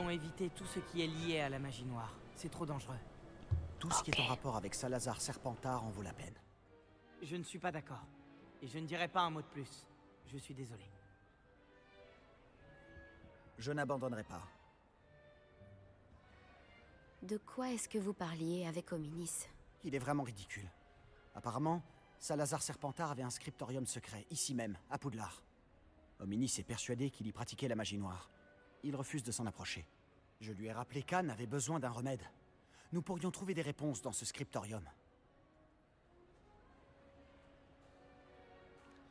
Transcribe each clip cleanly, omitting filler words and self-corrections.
devrions éviter tout ce qui est lié à la magie noire. C'est trop dangereux. Tout ce qui est en rapport avec Salazar Serpentard en vaut la peine. Je ne suis pas d'accord. Et je ne dirai pas un mot de plus. Je suis désolé. Je n'abandonnerai pas. De quoi est-ce que vous parliez avec Hominis? Il est vraiment ridicule. Apparemment, Salazar Serpentard avait un scriptorium secret, ici même, à Poudlard. Hominis est persuadé qu'il y pratiquait la magie noire. Il refuse de s'en approcher. Je lui ai rappelé qu'Anne avait besoin d'un remède. Nous pourrions trouver des réponses dans ce scriptorium.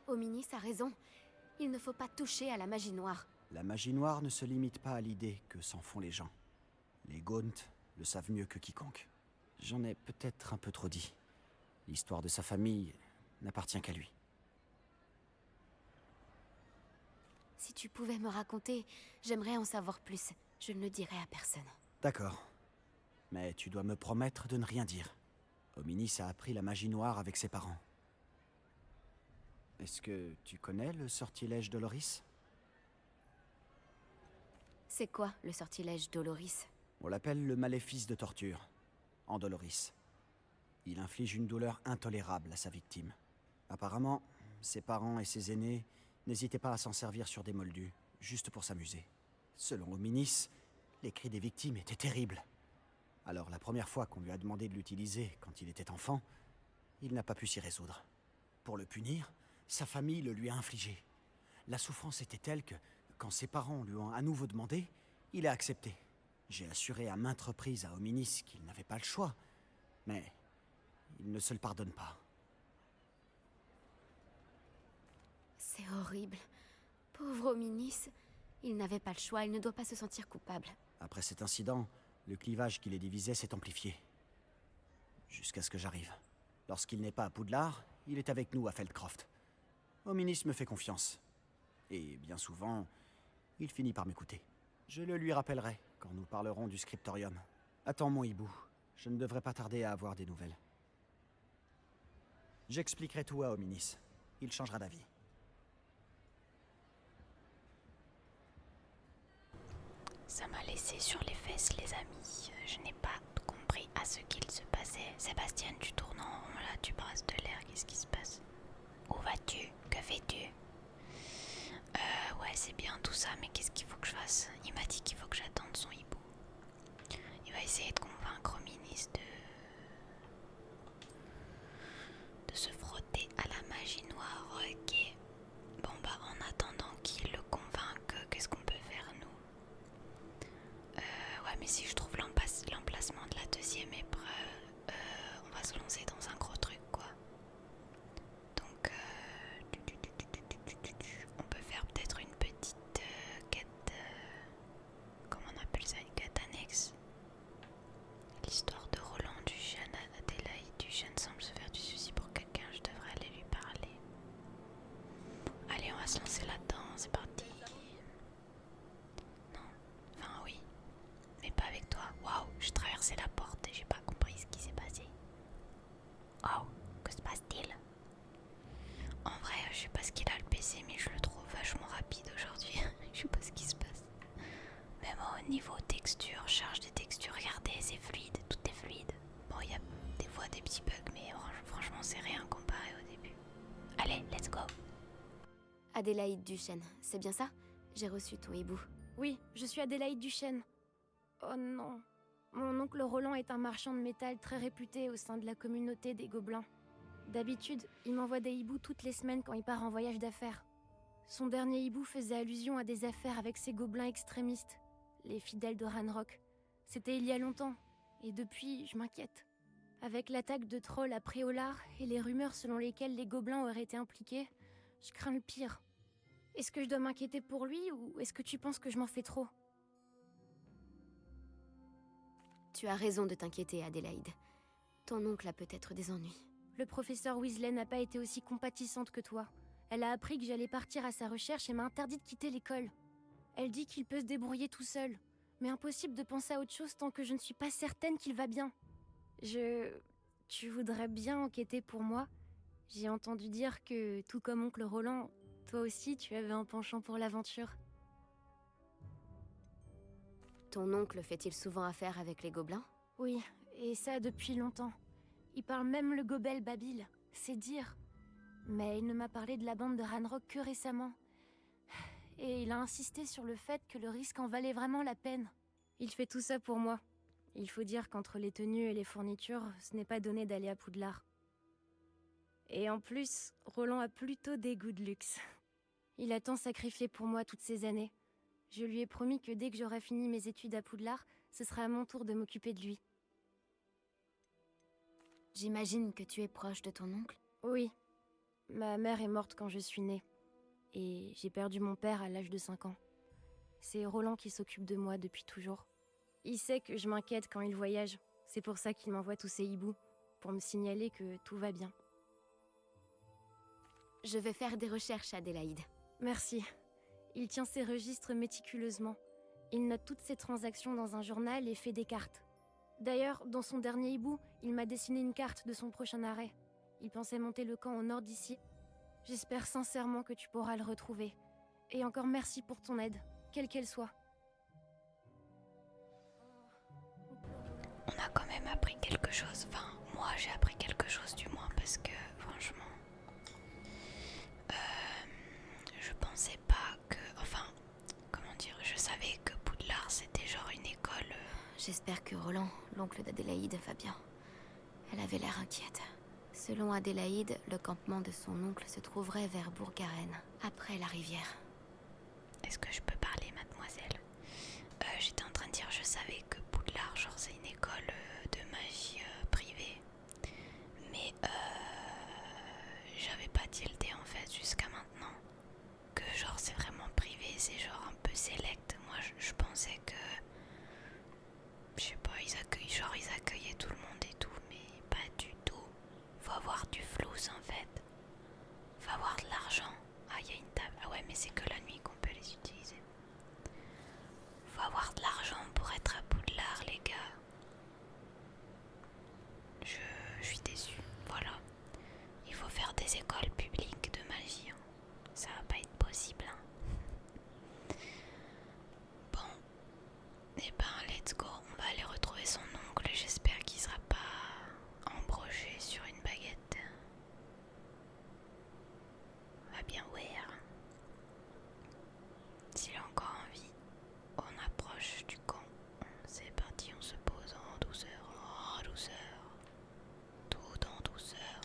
Hominis a raison. Il ne faut pas toucher à la magie noire. La magie noire ne se limite pas à l'idée que s'en font les gens. Les Gaunt le savent mieux que quiconque. J'en ai peut-être un peu trop dit. L'histoire de sa famille n'appartient qu'à lui. Si tu pouvais me raconter, j'aimerais en savoir plus. Je ne le dirai à personne. D'accord. Mais tu dois me promettre de ne rien dire. Hominis a appris la magie noire avec ses parents. Est-ce que tu connais le sortilège Doloris? C'est quoi, le sortilège Doloris? On l'appelle le maléfice de torture, en Doloris. Il inflige une douleur intolérable à sa victime. Apparemment, ses parents et ses aînés n'hésitaient pas à s'en servir sur des moldus, juste pour s'amuser. Selon Hominis, les cris des victimes étaient terribles. Alors la première fois qu'on lui a demandé de l'utiliser quand il était enfant, il n'a pas pu s'y résoudre. Pour le punir, sa famille le lui a infligé. La souffrance était telle que, quand ses parents lui ont à nouveau demandé, il a accepté. J'ai assuré à maintes reprises à Hominis qu'il n'avait pas le choix, mais il ne se le pardonne pas. C'est horrible. Pauvre Hominis. Il n'avait pas le choix, il ne doit pas se sentir coupable. Après cet incident, le clivage qui les divisait s'est amplifié. Jusqu'à ce que j'arrive. Lorsqu'il n'est pas à Poudlard, il est avec nous à Feldcroft. Hominis me fait confiance. Et bien souvent, il finit par m'écouter. Je le lui rappellerai quand nous parlerons du scriptorium. Attends mon hibou, je ne devrais pas tarder à avoir des nouvelles. J'expliquerai tout à Hominis. Il changera d'avis. Ça m'a laissé sur les fesses, les amis. Je n'ai pas compris à ce qu'il se passait. Sébastien, tu tournes en rond là, tu brasses de l'air, qu'est-ce qui se passe? Où vas-tu? Que fais-tu? Ouais, c'est bien tout ça, mais qu'est-ce qu'il faut que je fasse? Il m'a dit qu'il faut que j'attende son hibou. Il va essayer de convaincre Hominis de se frotter à la magie noire, ok. Bon bah, en attendant qu'il le convainque, qu'est-ce qu'on peut faire nous? Ouais, mais si je trouve l'emplacement de la deuxième épreuve, on va se lancer dans un gros truc, quoi. Donc, on peut faire peut-être une petite quête, comment on appelle ça, une quête annexe. L'histoire de Roland Duchesne, Adélaïde Duchesne semble se faire du souci pour quelqu'un, je devrais aller lui parler. Allez, on va se lancer là-dedans, c'est parti. Non, enfin oui, mais pas avec toi. Waouh, j'ai traversé la porte et j'ai pas compris ce qui s'est passé. Waouh, que se passe-t-il? En vrai, je sais pas ce qu'il a le PC, mais je le trouve vachement rapide aujourd'hui. Je sais pas ce qui se passe. Même au niveau texture, charge des textures, regardez, c'est fluide, tout est fluide. Bon, il y a des fois des petits bugs, mais franchement, c'est rien comparé au début. Allez, let's go. Adélaïde Duchesne, c'est bien ça? J'ai reçu ton hibou. Oui, je suis Adélaïde Duchesne. Oh non. Mon oncle Roland est un marchand de métal très réputé au sein de la communauté des Gobelins. D'habitude, il m'envoie des hiboux toutes les semaines quand il part en voyage d'affaires. Son dernier hibou faisait allusion à des affaires avec ces gobelins extrémistes, les fidèles de Ranrock. C'était il y a longtemps, et depuis, je m'inquiète. Avec l'attaque de trolls à Préolard et les rumeurs selon lesquelles les gobelins auraient été impliqués, je crains le pire. Est-ce que je dois m'inquiéter pour lui, ou est-ce que tu penses que je m'en fais trop? Tu as raison de t'inquiéter, Adélaïde. Ton oncle a peut-être des ennuis. Le professeur Weasley n'a pas été aussi compatissante que toi. Elle a appris que j'allais partir à sa recherche et m'a interdit de quitter l'école. Elle dit qu'il peut se débrouiller tout seul, mais impossible de penser à autre chose tant que je ne suis pas certaine qu'il va bien. Tu voudrais bien enquêter pour moi? J'ai entendu dire que, tout comme oncle Roland, toi aussi tu avais un penchant pour l'aventure. Ton oncle fait-il souvent affaire avec les gobelins? Oui, et ça depuis longtemps. Il parle même le gobel Babil, c'est dire. Mais il ne m'a parlé de la bande de Ranrock que récemment. Et il a insisté sur le fait que le risque en valait vraiment la peine. Il fait tout ça pour moi. Il faut dire qu'entre les tenues et les fournitures, ce n'est pas donné d'aller à Poudlard. Et en plus, Roland a plutôt des goûts de luxe. Il a tant sacrifié pour moi toutes ces années. Je lui ai promis que dès que j'aurai fini mes études à Poudlard, ce sera à mon tour de m'occuper de lui. J'imagine que tu es proche de ton oncle? Oui. Ma mère est morte quand je suis née. Et j'ai perdu mon père à l'âge de 5 ans. C'est Roland qui s'occupe de moi depuis toujours. Il sait que je m'inquiète quand il voyage. C'est pour ça qu'il m'envoie tous ces hiboux, pour me signaler que tout va bien. Je vais faire des recherches, Adélaïde. Merci. Il tient ses registres méticuleusement. Il note toutes ses transactions dans un journal et fait des cartes. D'ailleurs, dans son dernier hibou, il m'a dessiné une carte de son prochain arrêt. Il pensait monter le camp au nord d'ici. J'espère sincèrement que tu pourras le retrouver. Et encore merci pour ton aide, quelle qu'elle soit. On a quand même appris quelque chose. Enfin, moi j'ai appris quelque chose du moins parce que franchement, je pensais pas que... Enfin, comment dire, je savais que Poudlard c'était genre une école... J'espère que Roland, l'oncle d'Adélaïde, va bien. Elle avait l'air inquiète. Selon Adélaïde, le campement de son oncle se trouverait vers Bourg-Garenne, après la rivière. Est-ce que je peux parler, mademoiselle? J'étais en train de dire, je savais que Poudlard, genre c'est une école de magie privée. Mais j'avais pas tilté en fait jusqu'à maintenant. Que genre c'est vraiment privé, c'est genre un peu select. Moi je pensais que... Je sais pas, ils accueillaient tout le monde et tout, mais pas du tout. Faut avoir du flouze en fait. Faut avoir de l'argent. Ah, il y a une table. Ah ouais, mais c'est que la nuit qu'on peut les utiliser. Faut avoir de l'argent pour être à Poudlard, les gars. Je suis déçue. Voilà. Il faut faire des écoles publiques de magie. Hein. Ça va pas être possible. Hein. Bon. Eh ben, let's go. On va aller retrouver son oncle. J'espère qu'il sera pas embroché sur une baguette. On va bien voir. S'il est encore en vie. On approche du camp. C'est parti, on se pose en douceur. En douceur. Tout en douceur.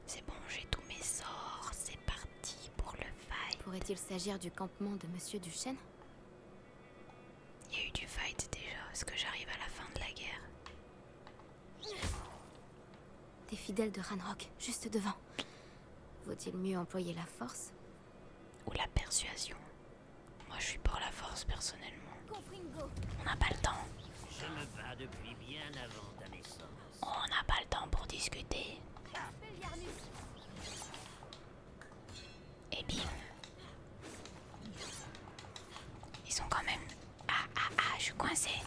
C'est bon, j'ai tous mes sorts. C'est parti pour le fight. Pourrait-il s'agir du campement de Monsieur Duchesne? Il y a eu du fight déjà. Est-ce que j'arrive à la fin de la guerre? Des fidèles de Ranrock, juste devant. Vaut-il mieux employer la force? Ou la persuasion? Moi je suis pour la force personnellement. On n'a pas le temps. Je me bats depuis bien avant ta naissance. On n'a pas le temps pour discuter. Et bim. Ils sont quand même... Ah, je suis coincée.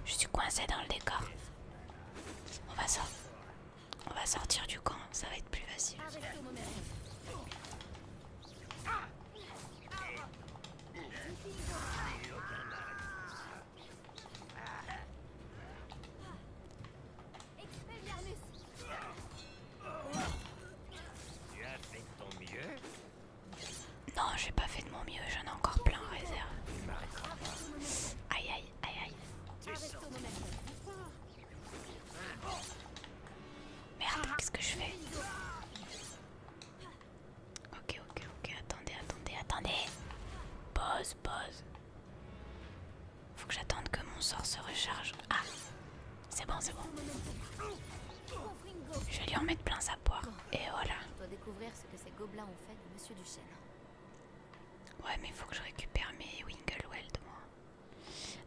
Je suis coincée dans le décor. On va sortir du camp, ça va être plus facile. Tu as fait de ton mieux. Non, j'ai pas fait de mon mieux, j'en ai encore plein en réserve. Tu m'arrêteras pas. Aïe, aïe, aïe, aïe. Tu sens. Merde, qu'est-ce que je fais? Ok, attendez. Pause. Faut que j'attende que mon sort se recharge. Ah, c'est bon. Je vais lui en mettre plein sa poire. Et voilà. Je dois découvrir ce que ces gobelins ont fait de Monsieur Duchesne. Ouais, mais faut que je récupère mes Wingleweld, moi.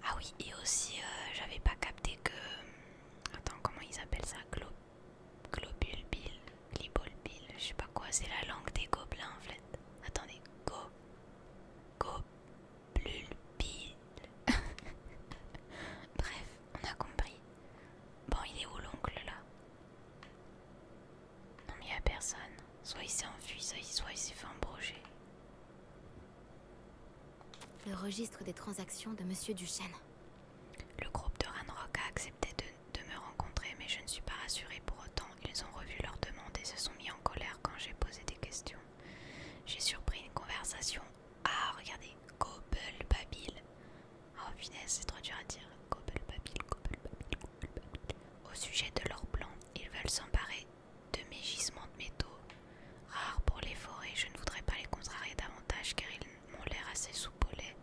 Ah oui, et aussi, j'avais pas capté que... Attends, comment ils appellent ça? Globulbil, Glibolbil, je sais pas quoi, c'est la langue des gobelins en fait. Attendez, Goblulbil. Bref, on a compris. Bon, il est où l'oncle là? Non mais y'a personne. Soit il s'est enfui, soit il s'est fait embrocher. Le registre des transactions de Monsieur Duchesne. Le groupe de Ranrock a accepté de me rencontrer, mais je ne suis pas rassurée pour autant. Ils ont revu leur demande et se sont mis en colère quand j'ai posé des questions. J'ai surpris une conversation. Ah, regardez, Gobble Babil. Oh punaise, c'est trop dur à dire. Gobble Babil. Au sujet de leur plan, ils veulent s'emparer de mes gisements de métaux. Rares pour les forêts, je ne voudrais pas les contrarier davantage car ils m'ont l'air assez soupolés.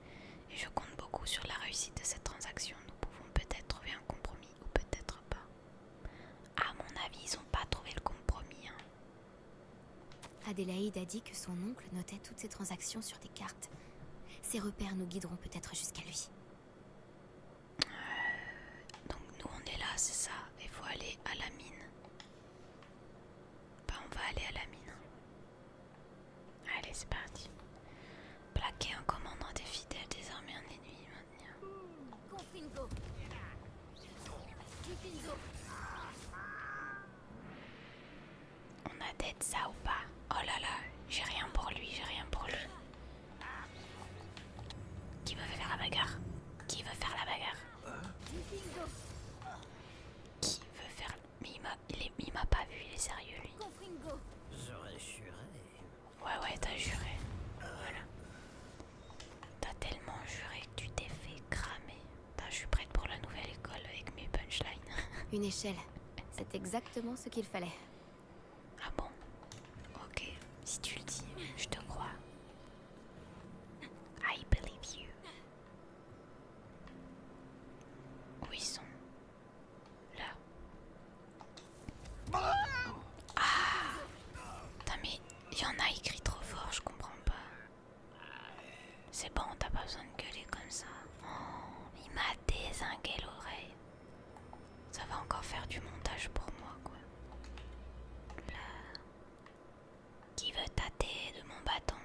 Et je compte beaucoup sur la réussite de cette transaction. Nous pouvons peut-être trouver un compromis ou peut-être pas. À mon avis, ils n'ont pas trouvé le compromis. Adélaïde a dit que son oncle notait toutes ses transactions sur des cartes. Ces repères nous guideront peut-être jusqu'à lui. Donc nous on est là, c'est ça. Il faut aller à la mine. Bah on va aller à la mine. Allez, c'est parti. Plaquer un commandant des fidèles, désarmer un ennemi, maintenir. Confringo. Confringo. On a d'aide ça ou pas? Oh là là, j'ai rien pour lui, j'ai rien pour lui. Qui veut faire la bagarre? Qui veut faire la bagarre? Confringo. Qui veut faire... Mais il m'a pas vu, il est sérieux lui. Confringo. J'aurais juré. Ouais, t'as juré. Voilà. T'as tellement juré que tu t'es fait cramer. Je suis prête pour la nouvelle école avec mes punchlines. Une échelle. C'est exactement ce qu'il fallait. Ah bon? Ok, si tu le dis, je te crois. I believe you. Où ils sont? Là. Ah! Putain, mais il y en a écrit trop fort, je comprends pas. C'est bon, t'as pas besoin de gueuler comme ça. Oh, il m'a dézingué l'oreille. Ça va encore faire du montage pour moi, quoi. Là. Qui veut tâter de mon bâton?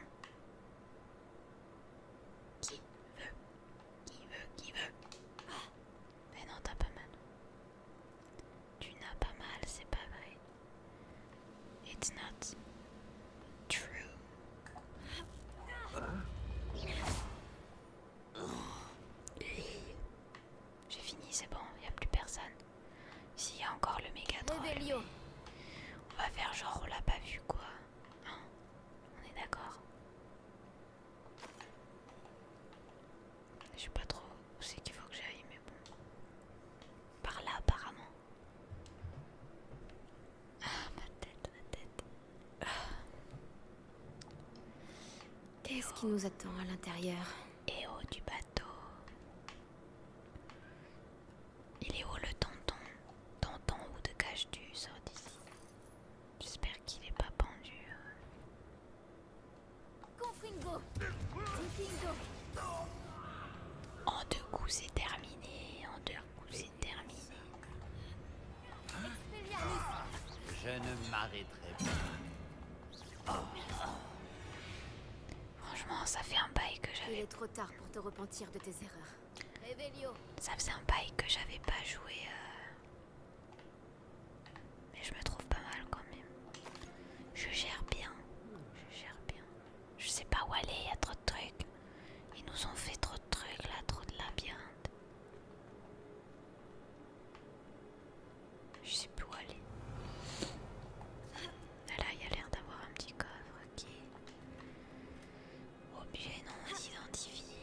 Qui veut? Mais non, t'as pas mal. Tu n'as pas mal, c'est pas vrai. It's not true. J'ai fini, c'est bon, y a plus personne. S'il y a encore le méga troll, Revelio. on va faire genre on l'a pas vu quoi. Hein? On est d'accord? Je sais pas trop où c'est qu'il faut que j'aille, mais bon. Par là apparemment. Ah, ma tête. Qu'est-ce qui nous attend à l'intérieur? Et haut du bateau. Il est où le tonton? Tonton, où te caches-tu? Sors d'ici. J'espère qu'il est pas pendu. Confringo. Confringo. En 2 coups c'est terminé. En 2 coups c'est terminé. Expelliarmus. Je ne m'arrêterai pas. Franchement, ça fait un bail que Il j'avais. est trop tard pour te repentir de tes erreurs. Revelio. Ça faisait un bail que j'avais pas joué. Mais je me trouve pas mal quand même. Je gère bien. Je sais pas où aller, y a trop de trucs. Ils nous ont fait trop de trucs là, trop de labyrinthes. Je sais plus où aller. Là, il y a l'air d'avoir un petit coffre, ok. Objet non identifié.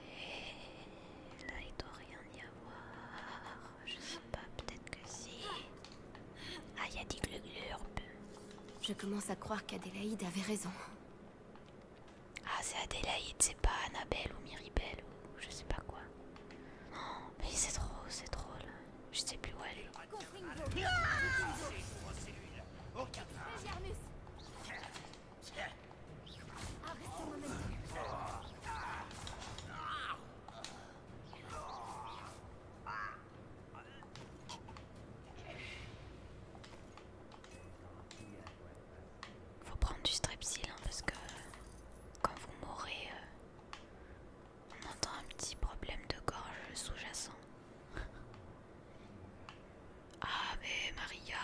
Et là, il doit rien y avoir. Je sais pas, peut-être que si. Ah, il y a des glurglurp. Je commence à croire qu'Adélaïde avait raison. Ah, c'est Adélaïde, c'est pas Annabelle ou Miribel ou je sais pas quoi. Oh, mais c'est trop là. Je sais plus où aller. Confringo. Confringo. Expelliarmus. Arrête ton momentum. Faut prendre du strepsil hein, parce que quand vous mourrez, on entend un petit problème de gorge sous-jacent. Ave Maria.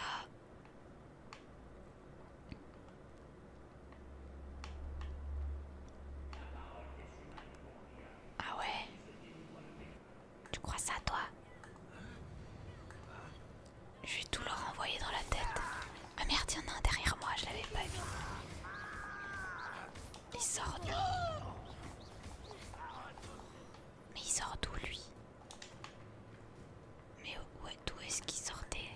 sort d'où? Mais il sort d'où lui? Mais d'où est-ce qu'il sortait?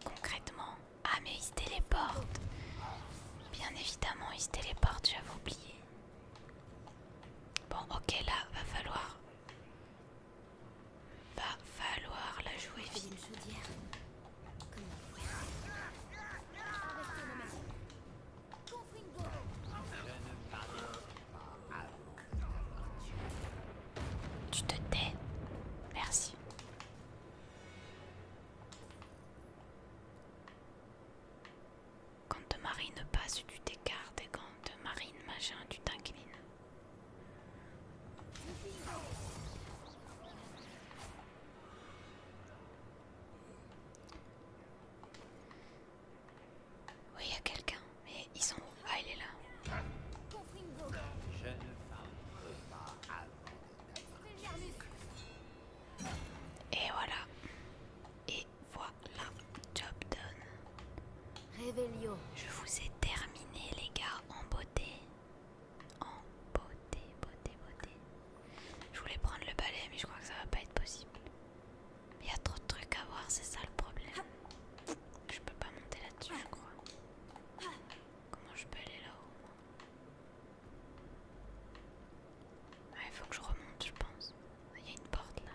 Concrètement. Ah mais il se téléporte. Bien évidemment il se téléporte, j'avais oublié. Bon ok là va falloir la jouer C'est vite. une chaudière. Comme la Tu te tais. Merci. Quand te marine passe, tu t'écartes et quand te marine machin, tu t'inclines. Oui, il y a quelqu'un, mais ils sont où? Ah, il est là. Je ne parle pas avant. Et voilà. Et voilà. Job done. Réveillon. Je vous ai terminé, les gars, en beauté. En beauté, beauté, beauté. Je voulais prendre le balai, mais je crois que ça va pas être possible. Il y a trop de trucs à voir, c'est ça le problème. Je peux pas monter là-dessus, je crois. Comment je peux aller là-haut? Il faut que je remonte, je pense. Il y a une porte là.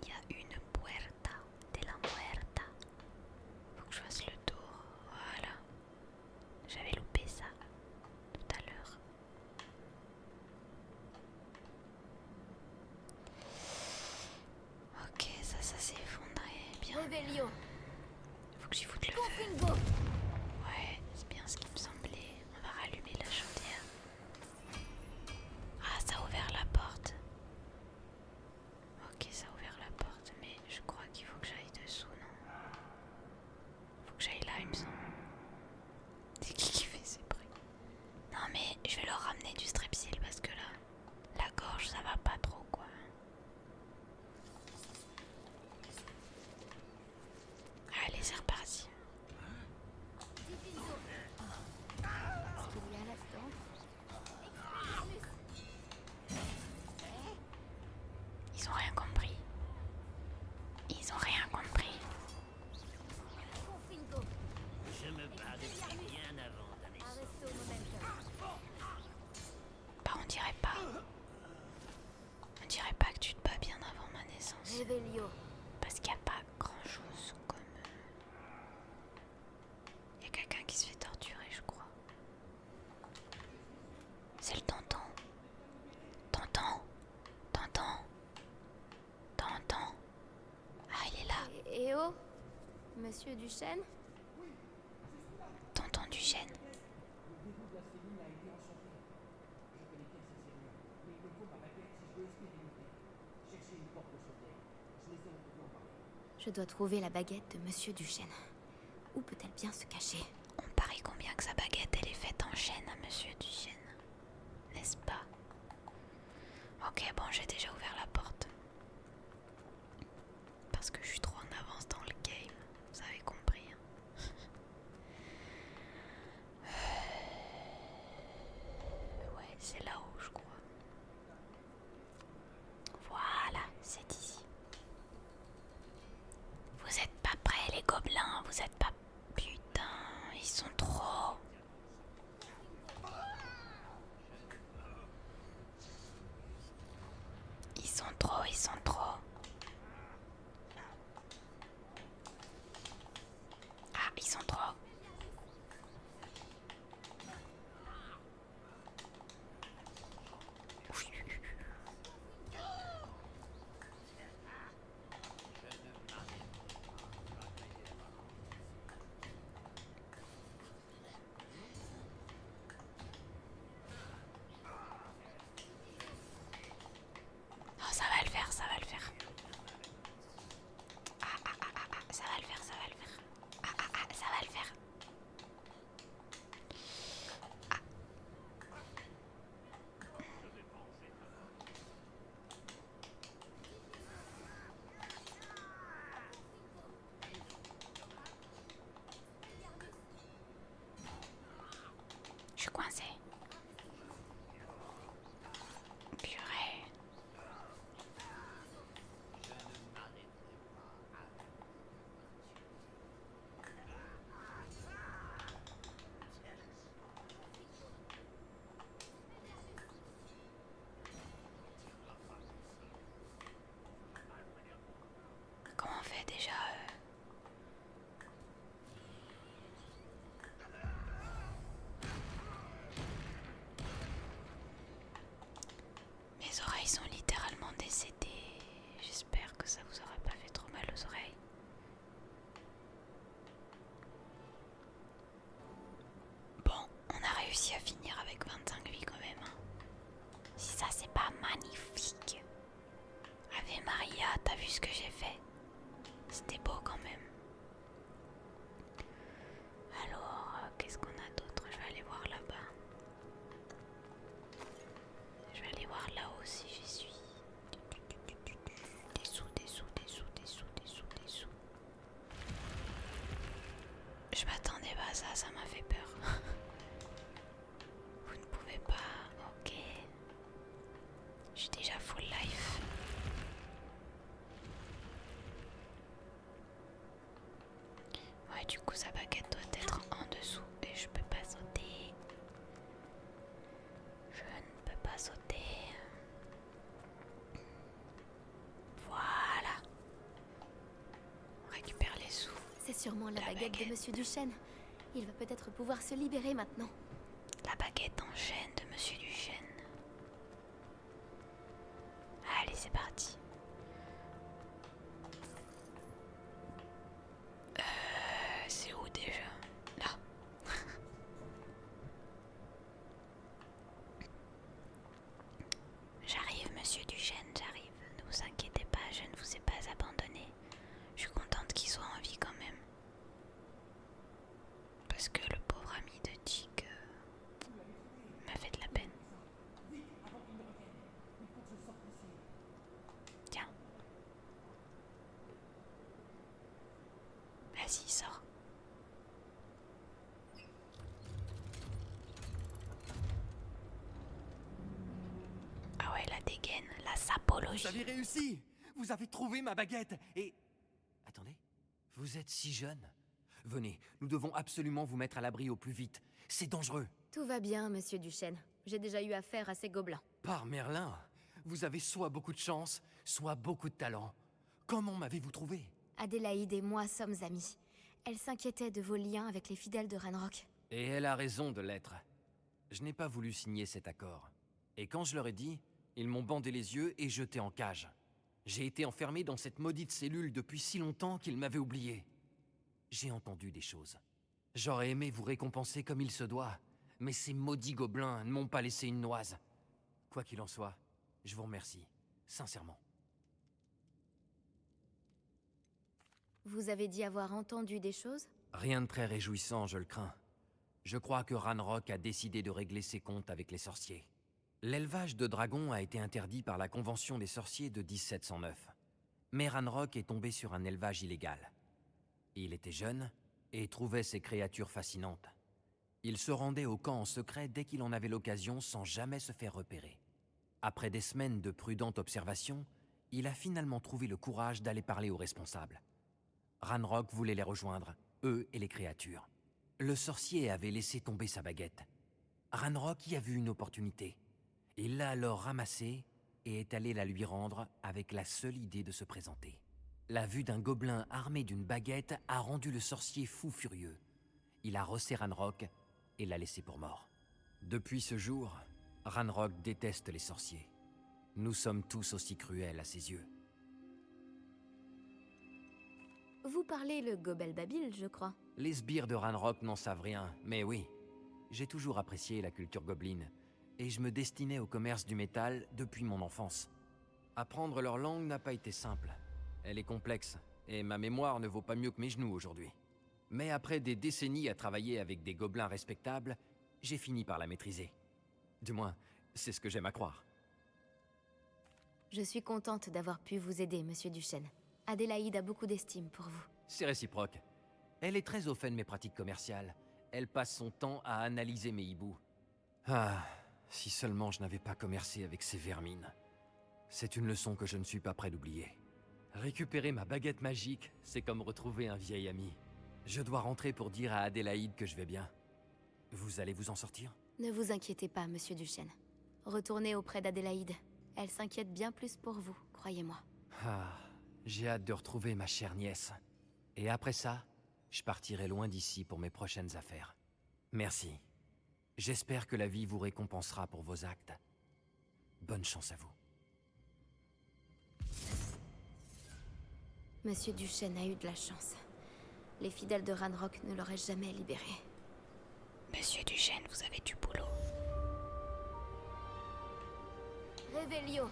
Il y a une puerta de la muerta. Faut que je fasse le tour. Voilà. J'avais loupé ça tout à l'heure. Ok, ça s'est effondré. Bien. Réveillon. Faut que j'y foute le feu. Confringo. Ouais, c'est bien ce qui me semblait. On va rallumer la chaudière. Ah, ça a ouvert la porte. Ok, ça a ouvert la porte, mais je crois qu'il faut que j'aille dessous, non? Faut que j'aille là, il me semble. C'est qui fait ces bruits? Non, mais je vais leur ramener du strepsil parce que là, la gorge, ça va pas trop, quoi. Allez, c'est reparti. Qu'est-ce qu'il y a là-dedans? Ils ont rien compris. Ils ont rien compris. Confringo. Je me bats depuis bien avant ta naissance. Arresto momentum. Bah, on dirait pas. On dirait pas que tu te bats bien avant ma naissance. Réveillon. Parce qu'il n'y a pas grand chose comme. Il y a quelqu'un qui se fait torturer, je crois. C'est le tonton. Tonton. Tonton. Tonton. Ah, il est là. Et oh, Monsieur Duchesne? Tonton du chêne. Je dois trouver la baguette de Monsieur Duchesne. Où peut-elle bien se cacher? On parie combien que sa baguette elle est faite en chêne à Monsieur Duchesne. N'est-ce pas? Ok, bon, j'ai déjà ouvert la porte. Parce que je suis trop en avance dans le game. Vous avez compris. Hein. Ouais, c'est là-haut, je crois. Voilà, c'est ici. Vous êtes pas prêts, les gobelins. Vous êtes pas... Putain, ils sont trop... Ils sont trop, ils sont trop. Ah, ils sont trop. déjà... Mes oreilles sont littéralement décédées. J'espère que ça vous aura pas fait trop mal aux oreilles. Bon, on a réussi à finir avec 25 vies quand même. Hein. Si ça c'est pas magnifique. Ave Maria, t'as vu ce que j'ai fait? C'était beau quand même. Alors, qu'est-ce qu'on a d'autre? Je vais aller voir là-bas. Je vais aller voir là-haut si j'y suis. Des sous, des sous, des sous, des sous, des sous, des sous. Je m'attendais pas à ça, ça m'a fait peur. Vous ne pouvez pas, ok. Je suis déjà full life. Ouais, du coup, sa baguette doit être en dessous et je peux pas sauter. Je ne peux pas sauter. Voilà. On récupère les sous. C'est sûrement la La baguette de baguette. Monsieur Duchesne. Il va peut-être pouvoir se libérer maintenant. La baguette en chaîne de Monsieur Duchesne. Allez, c'est parti. C'est où déjà? Là. J'arrive, Monsieur Duchesne, j'arrive. Ne vous inquiétez pas, je ne vous ai pas abandonné. Je suis contente qu'il soit en vie quand même. Parce que le pauvre ami de Dick m'a fait de la peine. Tiens. Vas-y, sors. Ah ouais, la dégaine, la sapologie. Vous avez réussi! Vous avez trouvé ma baguette et... Attendez, vous êtes si jeune. Venez, nous devons absolument vous mettre à l'abri au plus vite. C'est dangereux. Tout va bien, Monsieur Duchesne. J'ai déjà eu affaire à ces gobelins. Par Merlin, vous avez soit beaucoup de chance, soit beaucoup de talent. Comment m'avez-vous trouvé? Adélaïde et moi sommes amies. Elle s'inquiétait de vos liens avec les fidèles de Ranrock. Et elle a raison de l'être. Je n'ai pas voulu signer cet accord. Et quand je leur ai dit, ils m'ont bandé les yeux et jeté en cage. J'ai été enfermé dans cette maudite cellule depuis si longtemps qu'ils m'avaient oublié. J'ai entendu des choses. J'aurais aimé vous récompenser comme il se doit, mais ces maudits gobelins ne m'ont pas laissé une noise. Quoi qu'il en soit, je vous remercie, sincèrement. Vous avez dit avoir entendu des choses? Rien de très réjouissant, je le crains. Je crois que Ranrock a décidé de régler ses comptes avec les sorciers. L'élevage de dragons a été interdit par la Convention des sorciers de 1709. Mais Ranrock est tombé sur un élevage illégal. Il était jeune et trouvait ces créatures fascinantes. Il se rendait au camp en secret dès qu'il en avait l'occasion sans jamais se faire repérer. Après des semaines de prudente observation, il a finalement trouvé le courage d'aller parler aux responsables. Ranrock voulait les rejoindre, eux et les créatures. Le sorcier avait laissé tomber sa baguette. Ranrock y a vu une opportunité. Il l'a alors ramassée et est allé la lui rendre avec la seule idée de se présenter. La vue d'un gobelin armé d'une baguette a rendu le sorcier fou furieux. Il a rossé Ranrock et l'a laissé pour mort. Depuis ce jour, Ranrock déteste les sorciers. Nous sommes tous aussi cruels à ses yeux. Vous parlez le Gobel Babil, je crois. Les sbires de Ranrock n'en savent rien, mais oui. J'ai toujours apprécié la culture gobeline, et je me destinais au commerce du métal depuis mon enfance. Apprendre leur langue n'a pas été simple. Elle est complexe, et ma mémoire ne vaut pas mieux que mes genoux aujourd'hui. Mais après des décennies à travailler avec des gobelins respectables, j'ai fini par la maîtriser. Du moins, c'est ce que j'aime à croire. Je suis contente d'avoir pu vous aider, Monsieur Duchesne. Adélaïde a beaucoup d'estime pour vous. C'est réciproque. Elle est très au fait de mes pratiques commerciales. Elle passe son temps à analyser mes hiboux. Ah, si seulement je n'avais pas commercé avec ces vermines. C'est une leçon que je ne suis pas prêt d'oublier. Récupérer ma baguette magique, c'est comme retrouver un vieil ami. Je dois rentrer pour dire à Adélaïde que je vais bien. Vous allez vous en sortir? Ne vous inquiétez pas, Monsieur Duchesne. Retournez auprès d'Adélaïde. Elle s'inquiète bien plus pour vous, croyez-moi. Ah, J'ai hâte de retrouver ma chère nièce. Et après ça, je partirai loin d'ici pour mes prochaines affaires. Merci. J'espère que la vie vous récompensera pour vos actes. Bonne chance à vous. Monsieur Duchesne a eu de la chance. Les fidèles de Ranrock ne l'auraient jamais libéré. Monsieur Duchesne, vous avez du boulot. Révélio.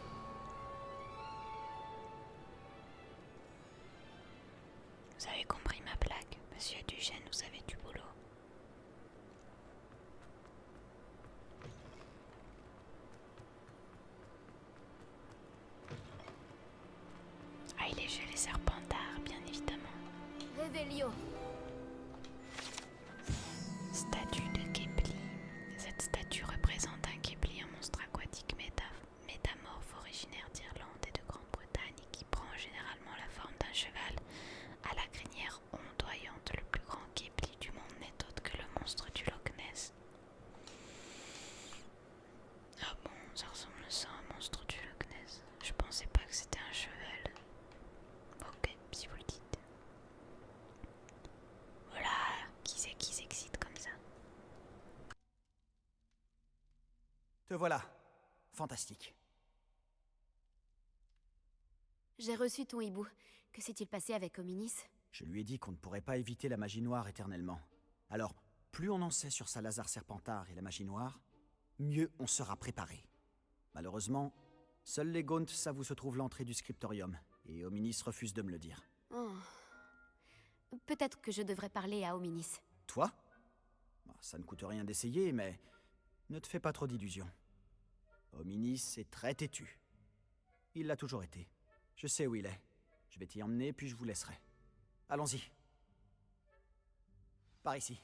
Vous avez compris ma blague. Monsieur Duchesne, vous avez du boulot. Ah, il est chez les Serpentards, bien évidemment. Révélio. Statue de Kepli. Cette statue représente un Kepli, un monstre aquatique métamorphe originaire d'Irlande et de Grande-Bretagne qui prend généralement la forme d'un cheval à la crinière ondoyante. Le plus grand Kepli du monde n'est autre que le monstre du Loch Ness. Ah bon, ça ressemble ça à un monstre du Loch Ness. Je pensais pas que c'était un cheval. Ok, si vous le dites. Voilà, qui c'est qui s'excite comme ça? Te voilà. Fantastique. J'ai reçu ton hibou. Que s'est-il passé avec Hominis? Je lui ai dit qu'on ne pourrait pas éviter la magie noire éternellement. Alors, plus on en sait sur Salazar Serpentard et la magie noire, mieux on sera préparé. Malheureusement, seuls les Gaunt savent où se trouve l'entrée du scriptorium, et Hominis refuse de me le dire. Oh. Peut-être que je devrais parler à Hominis. Toi? Bah, ça ne coûte rien d'essayer, mais ne te fais pas trop d'illusions. Hominis est très têtu. Il l'a toujours été. Je sais où il est. Je vais t'y emmener, puis je vous laisserai. Allons-y. Par ici.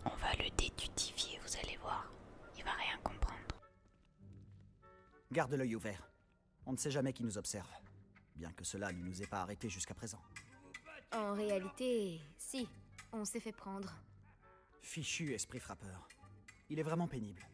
On va le détutifier, vous allez voir. Il va rien comprendre. Garde l'œil ouvert. On ne sait jamais qui nous observe. Bien que cela ne nous ait pas arrêtés jusqu'à présent. En réalité, si. On s'est fait prendre. Fichu esprit frappeur. Il est vraiment pénible.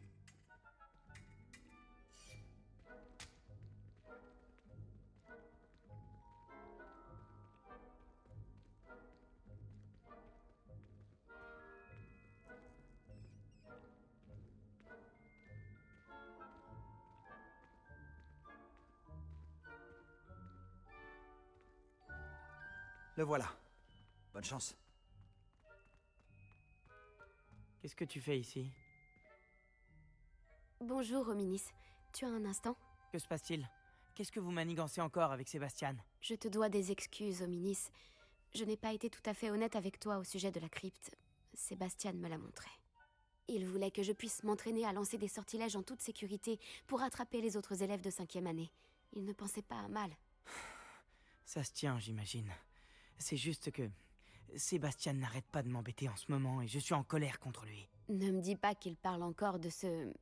Le voilà. Bonne chance. Qu'est-ce que tu fais ici? Bonjour, Hominis. Tu as un instant? Que se passe-t-il? Qu'est-ce que vous manigancez encore avec Sébastien? Je te dois des excuses, Hominis. Je n'ai pas été tout à fait honnête avec toi au sujet de la crypte. Sébastien me l'a montré. Il voulait que je puisse m'entraîner à lancer des sortilèges en toute sécurité pour attraper les autres élèves de 5e année. Il ne pensait pas à mal. Ça se tient, j'imagine. C'est juste que Sébastien n'arrête pas de m'embêter en ce moment et je suis en colère contre lui. Ne me dis pas qu'il parle encore de ce...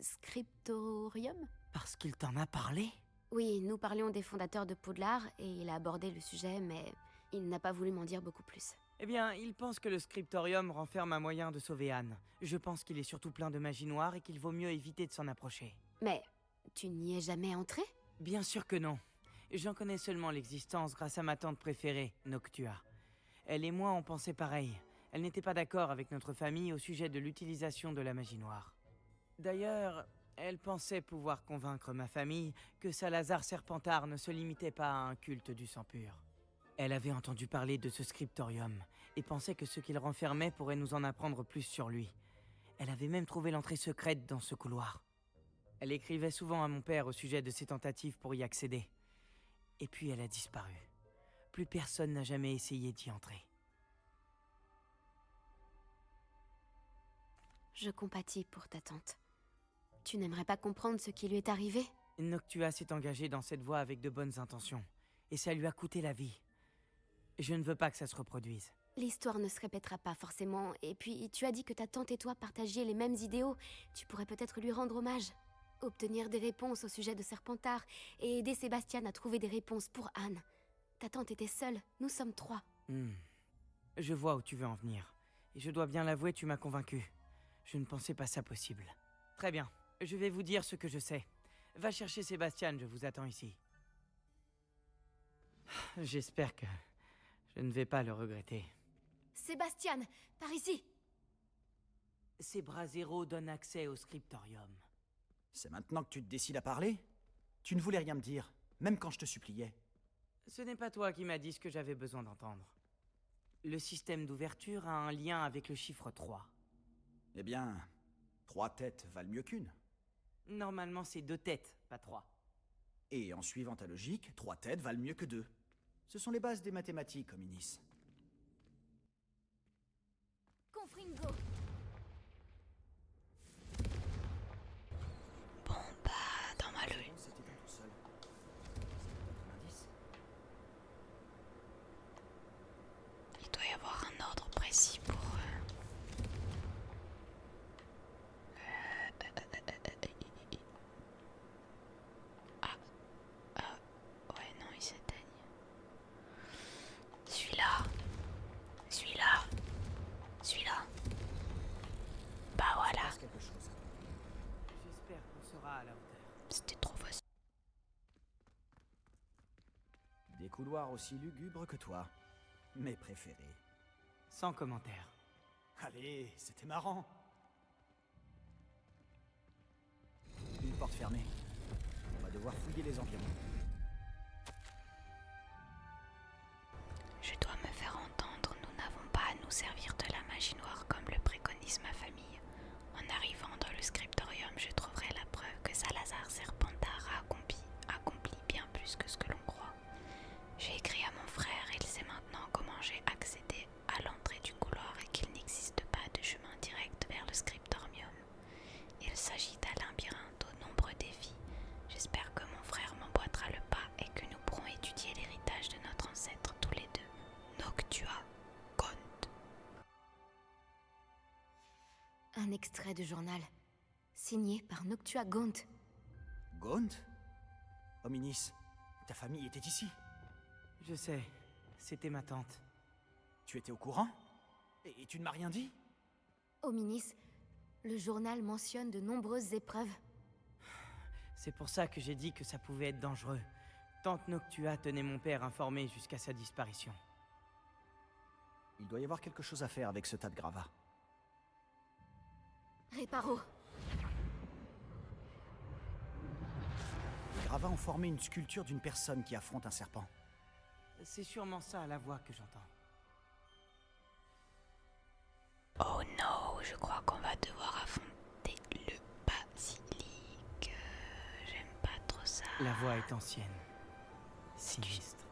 scriptorium? Parce qu'il t'en a parlé? Oui, nous parlions des fondateurs de Poudlard et il a abordé le sujet, mais il n'a pas voulu m'en dire beaucoup plus. Eh bien, il pense que le scriptorium renferme un moyen de sauver Anne. Je pense qu'il est surtout plein de magie noire et qu'il vaut mieux éviter de s'en approcher. Mais tu n'y es jamais entré? Bien sûr que non. J'en connais seulement l'existence grâce à ma tante préférée, Noctua. Elle et moi, on pensait pareil. Elle n'était pas d'accord avec notre famille au sujet de l'utilisation de la magie noire. D'ailleurs, elle pensait pouvoir convaincre ma famille que Salazar Serpentard ne se limitait pas à un culte du sang pur. Elle avait entendu parler de ce scriptorium et pensait que ce qu'il renfermait pourrait nous en apprendre plus sur lui. Elle avait même trouvé l'entrée secrète dans ce couloir. Elle écrivait souvent à mon père au sujet de ses tentatives pour y accéder. Et puis elle a disparu. Plus personne n'a jamais essayé d'y entrer. Je compatis pour ta tante. Tu n'aimerais pas comprendre ce qui lui est arrivé? Noctua s'est engagée dans cette voie avec de bonnes intentions. Et ça lui a coûté la vie. Je ne veux pas que ça se reproduise. L'histoire ne se répétera pas forcément. Et puis, tu as dit que ta tante et toi partagiez les mêmes idéaux. Tu pourrais peut-être lui rendre hommage. Obtenir des réponses au sujet de Serpentard et aider Sébastien à trouver des réponses pour Anne. Ta tante était seule, nous sommes 3. Je vois où tu veux en venir. Et je dois bien l'avouer, tu m'as convaincu. Je ne pensais pas ça possible. Très bien, Je vais vous dire ce que je sais. Va chercher Sébastien, je vous attends ici. J'espère que je ne vais pas le regretter. Sébastien, par ici! Ces bras zéro donnent accès au scriptorium. C'est maintenant que tu te décides à parler? Tu ne voulais rien me dire, même quand je te suppliais. Ce n'est pas toi qui m'as dit ce que j'avais besoin d'entendre. Le système d'ouverture a un lien avec le chiffre 3. Eh bien, 3 têtes valent mieux qu'une. Normalement, c'est 2 têtes, pas 3. Et en suivant ta logique, 3 têtes valent mieux que 2. Ce sont les bases des mathématiques, Hominis. Confringo! Bon, bah, dans ma logique. C'était un tout seul. C'est un indice. Il doit y avoir un ordre précis pour... Ouais, non, il s'éteigne. Celui-là. Celui-là. Celui-là. Bah voilà. Passe quelque chose. J'espère qu'on sera à la hauteur. C'était trop facile. Des couloirs aussi lugubres que toi. Mes préférés. Sans commentaire. Allez, c'était marrant. Une porte fermée. On va devoir fouiller les environs. Je dois me faire entendre, nous n'avons pas à nous servir de la magie noire comme le préconise ma famille. En arrivant dans le scriptorium, je trouverai la preuve que Salazar Serpentard a accompli bien plus que ce que l'on croit. J'ai écrit à mon frère, il sait maintenant comment j'ai accédé à l'entrée du couloir et qu'il n'existe pas de chemin direct vers le scriptorium. Il s'agit d'un labyrinthe aux nombreux défis. J'espère que mon frère m'emboîtera le pas et que nous pourrons étudier l'héritage de notre ancêtre tous les deux. Noctua Gaunt. Un extrait de journal, signé par Noctua Gaunt. Gaunt? Hominis, ta famille était ici. Je sais, c'était ma tante. Tu étais au courant? Et tu ne m'as rien dit? Hominis, le journal mentionne de nombreuses épreuves. C'est pour ça que j'ai dit que ça pouvait être dangereux. Tante Noctua tenait mon père informé jusqu'à sa disparition. Il doit y avoir quelque chose à faire avec ce tas de gravats. Réparo, Les gravats ont formé une sculpture d'une personne qui affronte un serpent. C'est sûrement ça la voix que j'entends. Oh non, je crois qu'on va devoir affronter le basilic. J'aime pas trop ça. La voix est ancienne. Sinistre.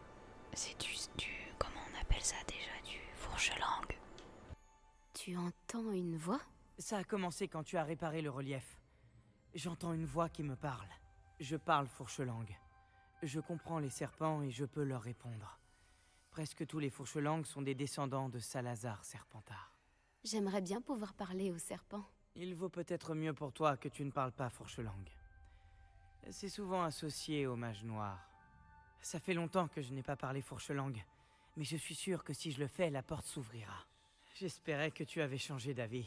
C'est du... Comment on appelle ça déjà? Du fourche-langue. tu entends une voix? Ça a commencé quand tu as réparé le relief. J'entends une voix qui me parle. Je parle fourche-langue. Je comprends les serpents et je peux leur répondre. Presque tous les fourche-langues sont des descendants de Salazar Serpentard. J'aimerais bien pouvoir parler au serpent. Il vaut peut-être mieux pour toi que tu ne parles pas fourche-langue. C'est souvent associé au mage noir. Ça fait longtemps que je n'ai pas parlé fourche-langue, mais je suis sûr que si je le fais, la porte s'ouvrira. J'espérais que tu avais changé d'avis.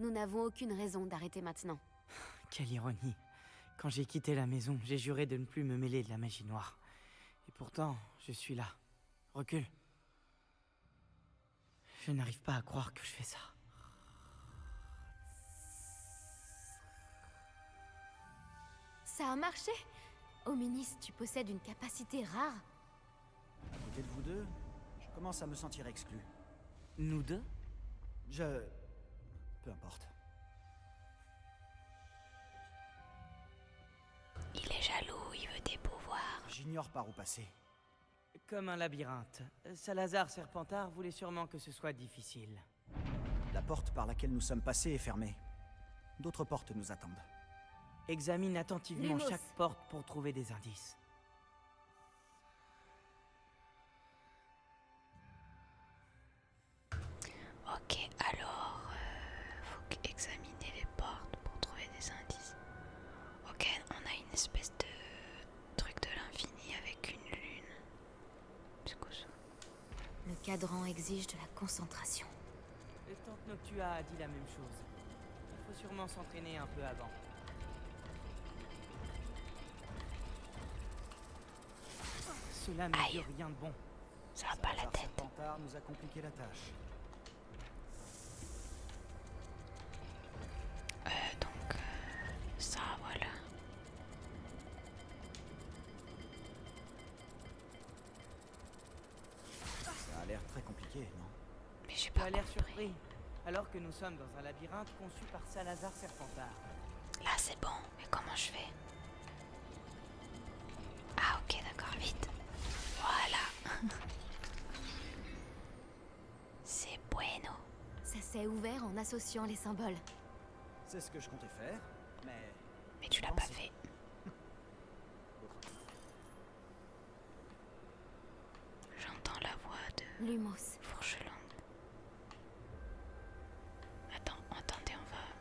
Nous n'avons aucune raison d'arrêter maintenant. Quelle ironie. Quand j'ai quitté la maison, j'ai juré de ne plus me mêler de la magie noire. Et pourtant, je suis là. Recule. Je n'arrive pas à croire que je fais ça. Ça a marché! Hominis, tu possèdes une capacité rare. À côté de vous deux, je commence à me sentir exclu. Nous deux? Peu importe. Il est jaloux, il veut des pouvoirs. J'ignore par où passer. Comme un labyrinthe. Salazar Serpentard voulait sûrement que ce soit difficile. La porte par laquelle nous sommes passés est fermée. D'autres portes nous attendent. Examine attentivement Lumos. chaque porte pour trouver des indices. Ok, alors... faut examiner les portes pour trouver des indices. Ok, on a une espèce de truc de l'infini avec une lune. C'est quoi ça? Le cadran exige de la concentration. tante Noctua a dit la même chose. Il faut sûrement s'entraîner un peu avant. Cela n'augure rien de bon. Ça va pas la Salazar tête. Serpentard nous a compliqué la tâche. Donc, ça, voilà. Ça a l'air très compliqué, non? Mais j'ai Tu pas as l'air compris. surpris, alors que nous sommes dans un labyrinthe conçu par Salazar Serpentard. Là, c'est bon. Mais comment je fais? Ah, ok, d'accord, vite. Voilà. C'est bueno. Ça s'est ouvert en associant les symboles. C'est ce que je comptais faire, mais... Mais tu l'as pas fait. J'entends la voix de Lumos. Fourchelongue. Attends, attendez,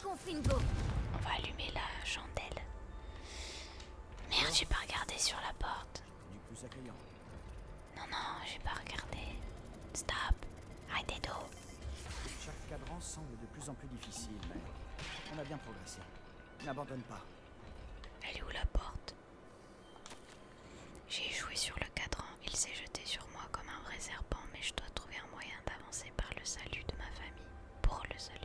Confringo. on va allumer la chandelle. Merde, j'ai pas regardé sur la porte. Du plus accueillant. Non, non, j'ai pas regardé. Stop. Arrêtez d'eau. Chaque cadran semble de plus en plus difficile, mais on a bien progressé. N'abandonne pas. Elle est où la porte? J'ai échoué sur le cadran. Il s'est jeté sur moi comme un vrai serpent, mais je dois trouver un moyen d'avancer par le salut de ma famille. Pour le salut.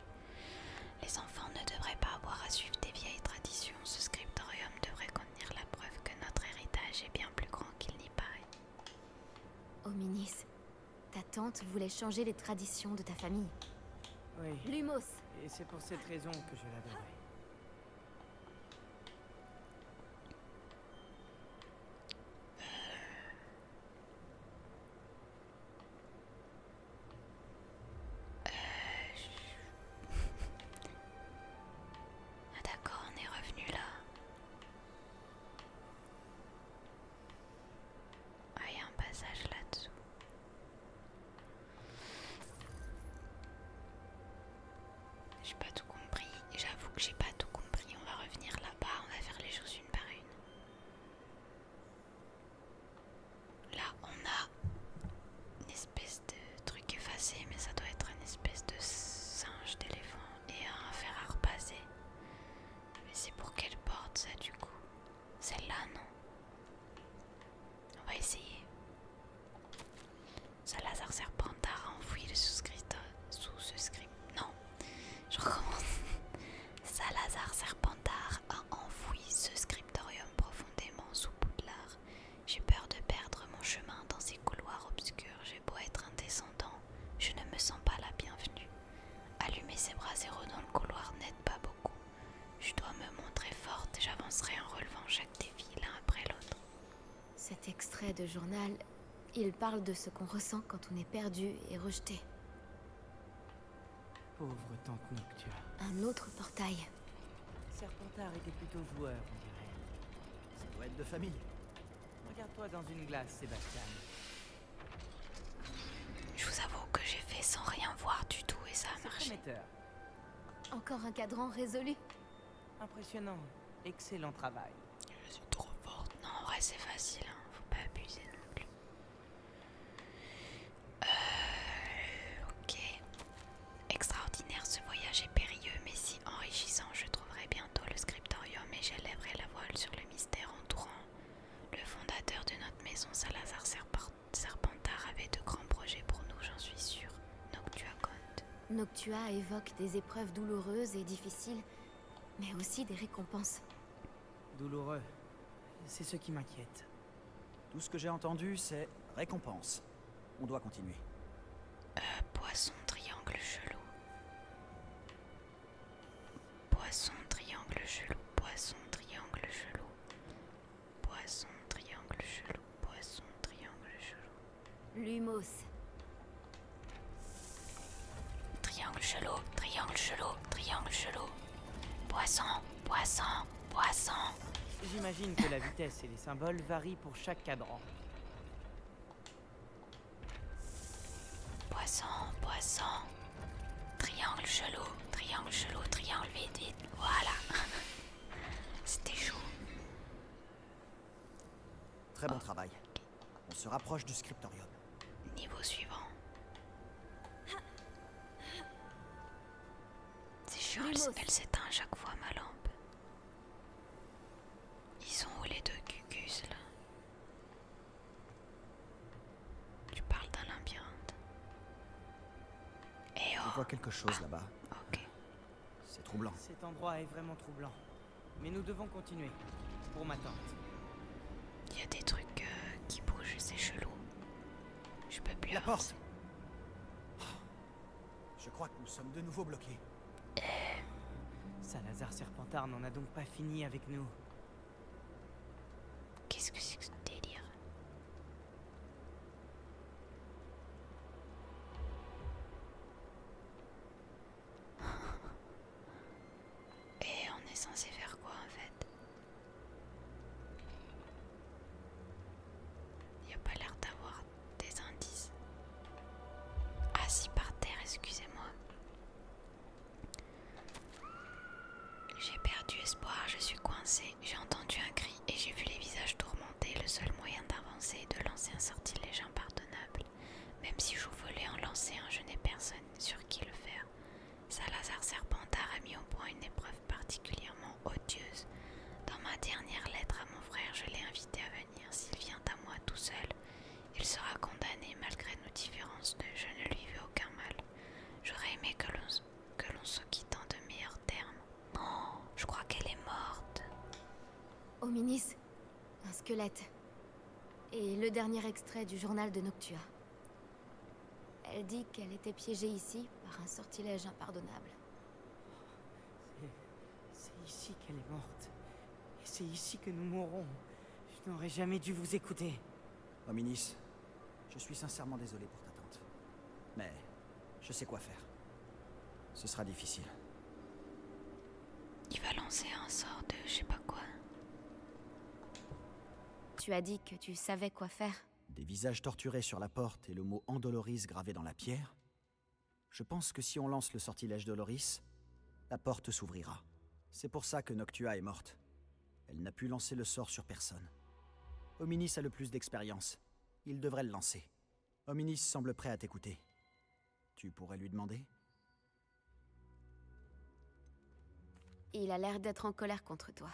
Les enfants ne devraient pas avoir à suivre des vieilles traditions. Ce scriptorium devrait contenir la preuve que notre héritage est bien plus grand qu'il n'y paraît. Hominis, ta tante voulait changer les traditions de ta famille. Oui, Lumos. et c'est pour cette raison que je l'adorais. Ah d'accord, on est revenu là. Ah, il y a un passage là-dessous. J'ai pas tout compris. J'avoue que j'ai pas tout compris. On va revenir là-bas, on va faire les choses une par une. Là, on a une espèce de truc effacé, mais ça doit être une espèce de singe d'éléphant et un fer à repasser. Mais c'est pour quelle porte ça du coup? Celle-là, non? On va essayer. Salazar Serpentard a enfoui le sous-script. Non, je recommence. Salazar Serpentard a enfoui ce scriptorium profondément sous Poudlard. J'ai peur de perdre mon chemin dans ces couloirs obscurs. J'ai beau être un descendant, je ne me sens pas la bienvenue. Allumer ces bras zéro dans le couloir n'aide pas beaucoup. Je dois me montrer forte, j'avancerai en relevant chaque défi l'un après l'autre. Cet extrait de journal, il parle de ce qu'on ressent quand on est perdu et rejeté. Pauvre tante Noctua. Un autre portail. Serpentard était plutôt joueur, on dirait. Ça doit être de famille. Regarde-toi dans une glace, Sébastien. Je vous avoue que j'ai fait sans rien voir du tout et ça a C'est marché. prometteur. Encore un cadran résolu. Impressionnant. Excellent travail. Je suis trop forte. Non, en vrai, c'est facile, hein. Faut pas abuser non plus. Ok. Extraordinaire, ce voyage est périlleux, mais si enrichissant. Je trouverai bientôt le scriptorium et j'élèverai la voile sur le mystère entourant. Le fondateur de notre maison, Salazar Serpentard, avait de grands projets pour nous, j'en suis sûre. Noctua compte. Noctua évoque des épreuves douloureuses et difficiles, mais aussi des récompenses. Douloureux. C'est ce qui m'inquiète. Tout ce que j'ai entendu, c'est récompense. On doit continuer. Poisson triangle chelou. Poisson triangle chelou. Poisson triangle chelou. Poisson triangle chelou. Poisson triangle chelou. Lumos. Triangle chelou. Triangle chelou. Triangle chelou. Poisson. Poisson. Poisson. J'imagine que la vitesse et les symboles varient pour chaque cadran. Poisson. Poisson. Triangle chelou. Triangle chelou. Triangle vite vite. Voilà. C'était chaud. Très bon travail. On se rapproche du scriptorium. Niveau suivant. chiant, elle s'éteint à chaque fois ma lampe. Ils sont où les deux cucus là? Tu parles d'un labyrinthe. Et Je vois quelque chose là-bas. ok. C'est troublant. Cet endroit est vraiment troublant. Mais nous devons continuer. Pour ma tante. Il y a des trucs qui bougent, c'est chelou. Je peux plus La avancer. porte. Je crois que nous sommes de nouveau bloqués. Salazar Serpentard n'en a donc pas fini avec nous. Qu'est-ce que c'est que ce délire? Et on est censé faire quoi en fait? Y a pas l'air d'avoir des indices. Assis par terre, excusez-moi. J'ai perdu espoir, je suis coincée. J'ai entendu un cri et j'ai vu les visages tourmentés. Le seul moyen d'avancer est de lancer un sortilège impardonnable. Même si je voulais en lancer un, je n'ai personne sur qui le faire. Salazar Serpentard a mis au point une épreuve particulièrement odieuse. Dans ma dernière lettre à mon frère, je l'ai invité à venir. S'il vient à moi tout seul, il sera condamné malgré nos différences. Je ne lui veux aucun mal. J'aurais aimé que l'on se quitte en de meilleurs termes. Oh, je crois qu'elle est morte. Hominis, un squelette. Et le dernier extrait du journal de Noctua. Elle dit qu'elle était piégée ici par un sortilège impardonnable. C'est ici qu'elle est morte. Et c'est ici que nous mourrons. Je n'aurais jamais dû vous écouter. Hominis, je suis sincèrement désolé pour ta tante. Mais je sais quoi faire. Ce sera difficile. Il va lancer un sort de je sais pas quoi. Tu as dit que tu savais quoi faire. Des visages torturés sur la porte et le mot Andoloris gravé dans la pierre. Je pense que si on lance le sortilège Doloris, la porte s'ouvrira. C'est pour ça que Noctua est morte. Elle n'a pu lancer le sort sur personne. Hominis a le plus d'expérience. Il devrait le lancer. Hominis semble prêt à t'écouter. Tu pourrais lui demander? Il a l'air d'être en colère contre toi.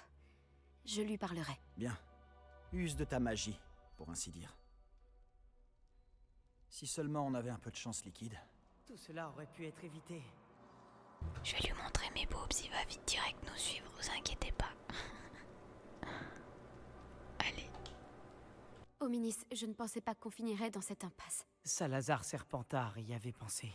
Je lui parlerai. Bien. Use de ta magie, pour ainsi dire. Si seulement on avait un peu de chance liquide. Tout cela aurait pu être évité. Je vais lui montrer mes boobs, il va vite direct nous suivre, vous inquiétez pas. Allez. Hominis, je ne pensais pas qu'on finirait dans cette impasse. Salazar Serpentard y avait pensé.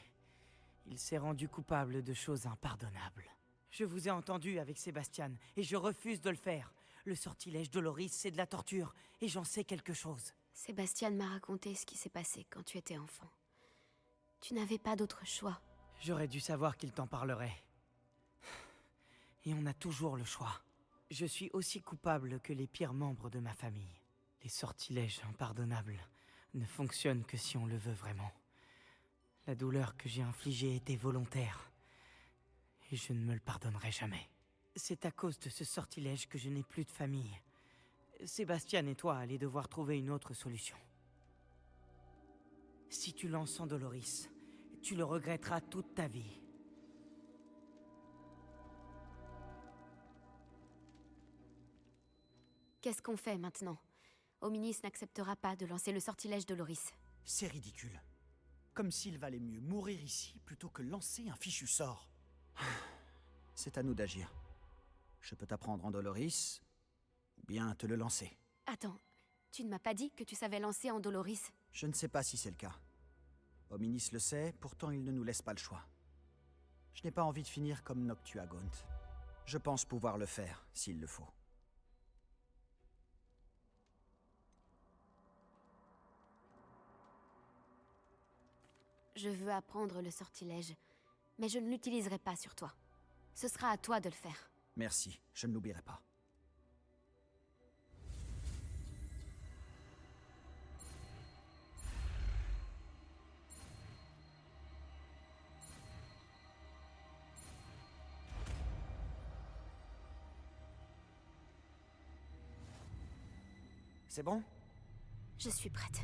Il s'est rendu coupable de choses impardonnables. Je vous ai entendu avec Sébastien, et je refuse de le faire. Le sortilège Doloris, c'est de la torture, et j'en sais quelque chose. Sébastien m'a raconté ce qui s'est passé quand tu étais enfant. Tu n'avais pas d'autre choix. J'aurais dû savoir qu'il t'en parlerait. Et on a toujours le choix. Je suis aussi coupable que les pires membres de ma famille. Les sortilèges impardonnables ne fonctionnent que si on le veut vraiment. La douleur que j'ai infligée était volontaire. Et je ne me le pardonnerai jamais. C'est à cause de ce sortilège que je n'ai plus de famille. Sébastien et toi allez devoir trouver une autre solution. Si tu lances Andoloris, tu le regretteras toute ta vie. Qu'est-ce qu'on fait maintenant? Hominis n'acceptera pas de lancer le sortilège Doloris. C'est ridicule. Comme s'il valait mieux mourir ici plutôt que lancer un fichu sort. C'est à nous d'agir. Je peux t'apprendre Andoloris, ou bien te le lancer. Attends, tu ne m'as pas dit que tu savais lancer Andoloris? Je ne sais pas si c'est le cas. Hominis le sait, pourtant il ne nous laisse pas le choix. Je n'ai pas envie de finir comme Noctua Gaunt. Je pense pouvoir le faire, s'il le faut. Je veux apprendre le sortilège, mais je ne l'utiliserai pas sur toi. Ce sera à toi de le faire. Merci, je ne l'oublierai pas. C'est bon? Je suis prête.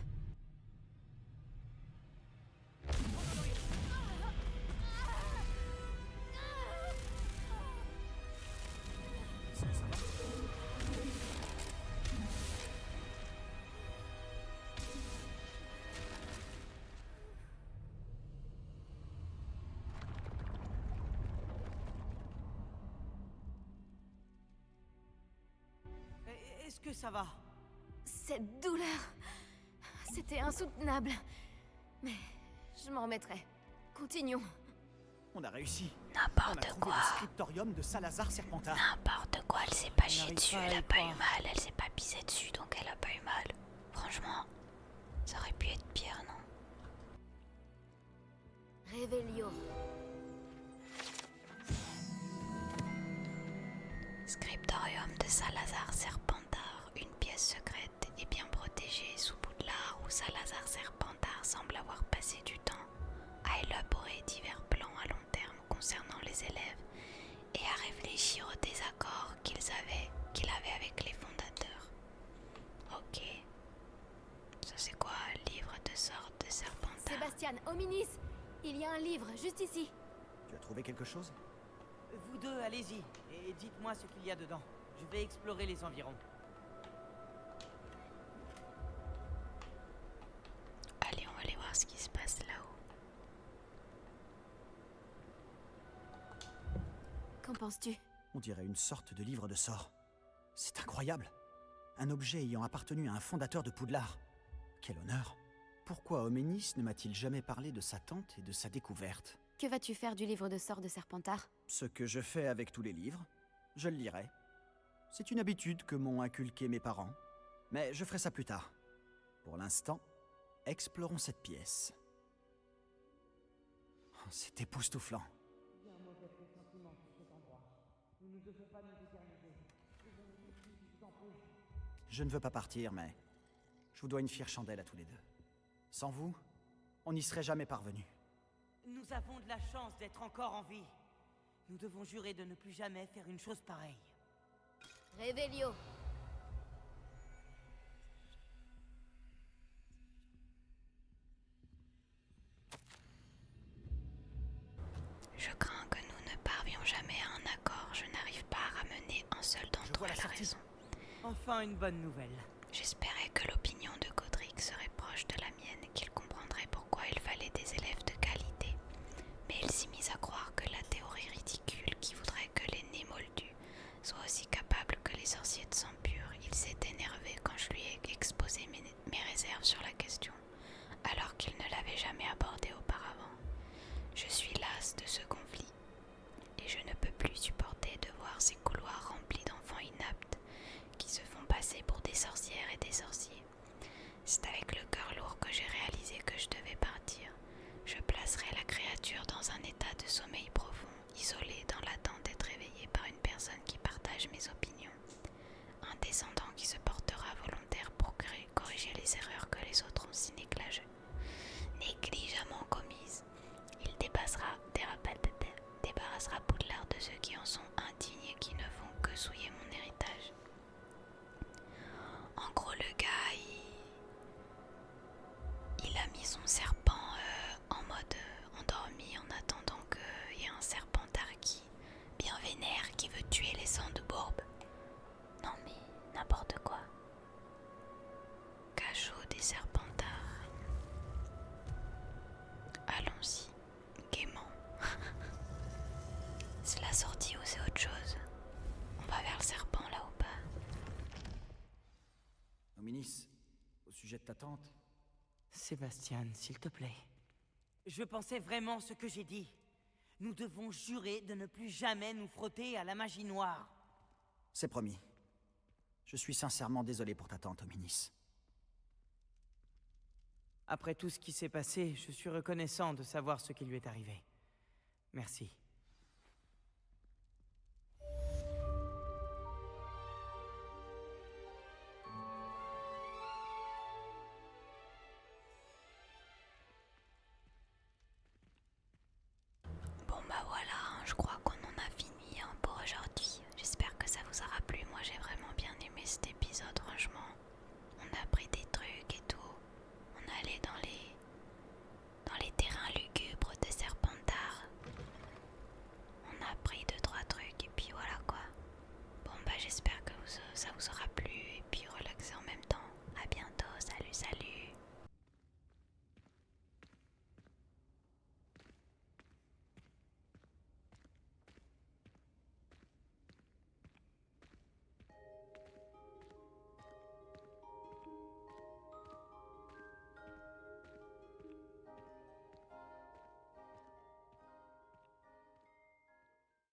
Est-ce que ça va? Cette douleur... C'était insoutenable. Mais je m'en remettrai. Continuons. On a réussi. On N'importe a trouvé quoi. le scriptorium de Salazar Serpentard. N'importe quoi, elle s'est pas On chiée n'arrive dessus, pas à elle a y pas eu croire. mal, elle s'est pas pissée dessus, donc elle a pas eu mal. Franchement, ça aurait pu être pire, non? Révélio. Scriptorium de Salazar Serpentard, une pièce secrète et bien protégée sous Poudlard où Salazar Serpentard semble avoir passé du temps à élaborer divers plans à long terme concernant les élèves et à réfléchir aux désaccords qu'il avait avec les fondateurs. Ok. Ça c'est quoi, un livre de sorte de Serpentard? Sébastien, Hominis, il y a un livre, juste ici. Tu as trouvé quelque chose? Vous deux, allez-y, et dites-moi ce qu'il y a dedans. Je vais explorer les environs. Allez, on va aller voir ce qui se passe là-haut. Qu'en penses-tu? On dirait une sorte de livre de sorts. C'est incroyable. Un objet ayant appartenu à un fondateur de Poudlard. Quel honneur. Pourquoi Homénis ne m'a-t-il jamais parlé de sa tante et de sa découverte? Que vas-tu faire du livre de sorts de Serpentard? Ce que je fais avec tous les livres, je le lirai. C'est une habitude que m'ont inculqué mes parents. Mais je ferai ça plus tard. Pour l'instant, explorons cette pièce. Oh, c'est époustouflant. Je ne veux pas partir, mais je vous dois une fière chandelle à tous les deux. Sans vous, on n'y serait jamais parvenu. Nous avons de la chance d'être encore en vie. Nous devons jurer de ne plus jamais faire une chose pareille. Révélio. Je crains que nous ne parvions jamais à un accord. Je n'arrive pas à ramener un seul d'entre eux vois la à la sortie. raison. Enfin, une bonne nouvelle. J'espérais que l'opinion de Godric serait proche de la mienne et qu'il comprendrait pourquoi il fallait des élèves de qualité. Mais il s'y mit à croire que la théorie ridicule qui voudrait que les nés moldus soient aussi capables que les sorciers de sang pur. Il s'est énervé quand je lui ai exposé mes réserves sur la question, alors qu'il ne l'avait jamais abordée auparavant. Je suis lasse de ce conflit, et je ne peux plus supporter de voir ces couloirs remplis d'enfants inaptes qui se font passer pour des sorcières et des sorciers. C'est avec le cœur lourd que j'ai réalisé que je devais partir. Je placerai la créature dans un état de sommeil profond, isolé dans l'attente d'être réveillé par une personne qui partage mes opinions. Un descendant qui se portera volontaire pour corriger les erreurs que les autres ont si négligemment commises. Il débarrassera Poudlard de ceux qui en sont indignes et qui ne font que souiller mon héritage. En gros, le gars, il a mis son serpent en mode endormi en attendant qu'il y ait un serpentard qui, bien vénère, qui veut tuer les sangs de Bourbe. Non mais, n'importe quoi. Cachot des serpentards. Allons-y, gaiement. C'est la sortie ou c'est autre chose? On va vers le serpent là ou pas? Hominis, au sujet de ta tante, Sébastien, s'il te plaît. Je pensais vraiment ce que j'ai dit. Nous devons jurer de ne plus jamais nous frotter à la magie noire. c'est promis. Je suis sincèrement désolé pour ta tante, Hominis. Après tout ce qui s'est passé, je suis reconnaissant de savoir ce qui lui est arrivé. Merci.